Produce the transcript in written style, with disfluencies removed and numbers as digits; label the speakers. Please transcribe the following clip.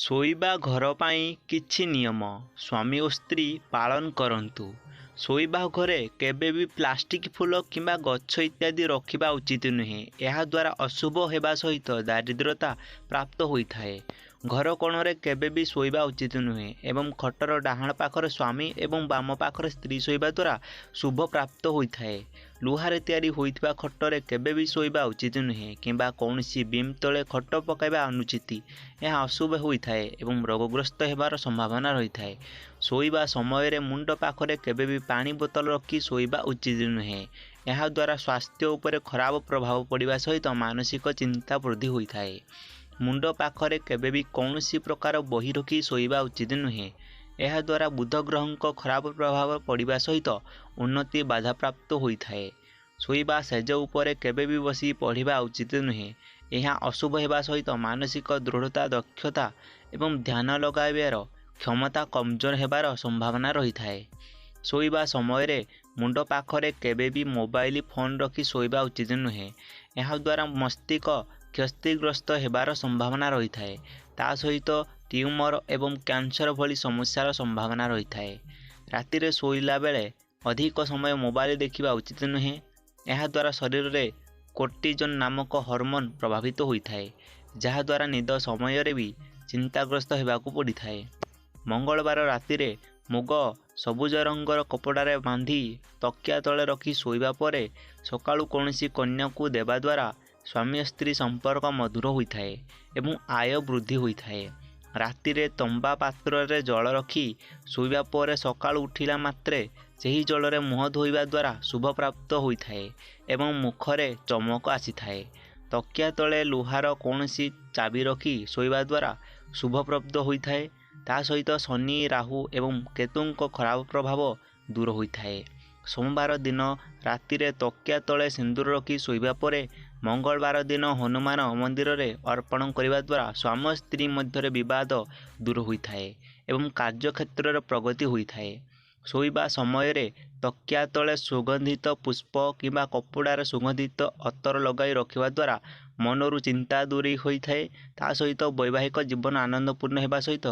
Speaker 1: ଶୋଇବା ଘର ପାଇଁ କିଛି ନିୟମ ସ୍ୱାମୀ ଓ ସ୍ତ୍ରୀ ପାଳନ କରନ୍ତୁ। ଶୋଇବା ଘରେ କେବେ ବି ପ୍ଲାଷ୍ଟିକ ଫୁଲ କିମ୍ବା ଗଛ ଇତ୍ୟାଦି ରଖିବା ଉଚିତ ନୁହେଁ। ଏହା ଦ୍ୱାରା ଅଶୁଭ ହେବା ସହିତ ଦାରିଦ୍ର୍ୟତା ପ୍ରାପ୍ତ ହୋଇଥାଏ। ଘର କୋଣରେ କେବେ ବି ଶୋଇବା ଉଚିତ ନୁହେଁ ଏବଂ ଖଟର ଡାହାଣ ପାଖରେ ସ୍ୱାମୀ ଏବଂ ବାମ ପାଖରେ ସ୍ତ୍ରୀ ଶୋଇବା ଦ୍ୱାରା ଶୁଭ ପ୍ରାପ୍ତ ହୋଇଥାଏ। ଲୁହାରେ ତିଆରି ହୋଇଥିବା ଖଟରେ କେବେ ବି ଶୋଇବା ଉଚିତ ନୁହେଁ କିମ୍ବା କୌଣସି ବିମ୍ ତଳେ ଖଟ ପକାଇବା ଅନୁଚିତ। ଏହା ଅଶୁଭ ହୋଇଥାଏ ଏବଂ ରୋଗଗ୍ରସ୍ତ ହେବାର ସମ୍ଭାବନା ରହିଥାଏ। ଶୋଇବା ସମୟରେ ମୁଣ୍ଡ ପାଖରେ କେବେ ବି ପାଣି ବୋତଲ ରଖି ଶୋଇବା ଉଚିତ ନୁହେଁ। ଏହା ଦ୍ୱାରା ସ୍ୱାସ୍ଥ୍ୟ ଉପରେ ଖରାପ ପ୍ରଭାବ ପଡ଼ିବା ସହିତ ମାନସିକ ଚିନ୍ତା ବୃଦ୍ଧି ହୋଇଥାଏ। ମୁଣ୍ଡ ପାଖରେ କେବେ ବି କୌଣସି ପ୍ରକାର ବହି ରଖି ଶୋଇବା ଉଚିତ ନୁହେଁ। ଏହା ଦ୍ୱାରା ବୁଧ ଗ୍ରହଙ୍କ ଖରାପ ପ୍ରଭାବ ପଡ଼ିବା ସହିତ ଉନ୍ନତି ବାଧାପ୍ରାପ୍ତ ହୋଇଥାଏ। ଶୋଇବା ସେଜ ଉପରେ କେବେ ବି ବସି ପଢ଼ିବା ଉଚିତ ନୁହେଁ। ଏହା ଅଶୁଭ ହେବା ସହିତ ମାନସିକ ଦୃଢ଼ତା, ଦକ୍ଷତା ଏବଂ ଧ୍ୟାନ ଲଗାଇବାର କ୍ଷମତା କମଜୋର ହେବାର ସମ୍ଭାବନା ରହିଥାଏ। ଶୋଇବା ସମୟରେ ମୁଣ୍ଡ ପାଖରେ କେବେ ବି ମୋବାଇଲ ଫୋନ୍ ରଖି ଶୋଇବା ଉଚିତ ନୁହେଁ। ଏହା ଦ୍ୱାରା ମସ୍ତିଷ୍କ କ୍ଷତିଗ୍ରସ୍ତ ହେବାର ସମ୍ଭାବନା ରହିଥାଏ। ତା ସହିତ ଟ୍ୟୁମର ଏବଂ କ୍ୟାନ୍ସର ଭଳି ସମସ୍ୟାର ସମ୍ଭାବନା ରହିଥାଏ। ରାତିରେ ଶୋଇଲା ବେଳେ ଅଧିକ ସମୟ ମୋବାଇଲ ଦେଖିବା ଉଚିତ ନୁହେଁ। ଏହା ଦ୍ୱାରା ଶରୀରରେ କୋର୍ଟିଜନ୍ ନାମକ ହରମୋନ୍ ପ୍ରଭାବିତ ହୋଇଥାଏ, ଯାହାଦ୍ୱାରା ନିଦ ସମୟରେ ବି ଚିନ୍ତାଗ୍ରସ୍ତ ହେବାକୁ ପଡ଼ିଥାଏ। ମଙ୍ଗଳବାର ରାତିରେ ମୁଗ ସବୁଜ ରଙ୍ଗର କପଡ଼ାରେ ବାନ୍ଧି ତକିଆ ତଳେ ରଖି ଶୋଇବା ପରେ ସକାଳୁ କୌଣସି କନ୍ୟାକୁ ଦେବା ଦ୍ୱାରା ସ୍ୱାମୀ ସ୍ତ୍ରୀ ସମ୍ପର୍କ ମଧୁର ହୋଇଥାଏ ଏବଂ ଆୟ ବୃଦ୍ଧି ହୋଇଥାଏ। ରାତିରେ ତମ୍ବା ପାତ୍ରରେ ଜଳ ରଖି ଶୋଇବା ପରେ ସକାଳୁ ଉଠିଲା ମାତ୍ରେ ସେହି ଜଳରେ ମୁହଁ ଧୋଇବା ଦ୍ୱାରା ଶୁଭ ପ୍ରାପ୍ତ ହୋଇଥାଏ ଏବଂ ମୁଖରେ ଚମକ ଆସିଥାଏ। ତକିଆ ତଳେ ଲୁହାର କୌଣସି ଚାବି ରଖି ଶୋଇବା ଦ୍ୱାରା ଶୁଭପ୍ରଦ ହୋଇଥାଏ। ତା ସହିତ ଶନି, ରାହୁ ଏବଂ କେତୁଙ୍କ ଖରାପ ପ୍ରଭାବ ଦୂର ହୋଇଥାଏ। ସୋମବାର ଦିନ ରାତିରେ ତକିଆ ତଳେ ସିନ୍ଦୁର ରଖି ଶୋଇବା ପରେ ମଙ୍ଗଳବାର ଦିନ ହନୁମାନ ମନ୍ଦିରରେ ଅର୍ପଣ କରିବା ଦ୍ୱାରା ସ୍ୱାମୀ ସ୍ତ୍ରୀ ମଧ୍ୟରେ ବିବାଦ ଦୂର ହୋଇଥାଏ ଏବଂ କାର୍ଯ୍ୟକ୍ଷେତ୍ରରେ ପ୍ରଗତି ହୋଇଥାଏ। ଶୋଇବା ସମୟରେ ତକିଆ ତଳେ ସୁଗନ୍ଧିତ ପୁଷ୍ପ କିମ୍ବା କପଡ଼ାରେ ସୁଗନ୍ଧିତ ଅତର ଲଗାଇ ରଖିବା ଦ୍ୱାରା ମନରୁ ଚିନ୍ତା ଦୂରେଇ ହୋଇଥାଏ। ତା ସହିତ ବୈବାହିକ ଜୀବନ ଆନନ୍ଦପୂର୍ଣ୍ଣ ହେବା ସହିତ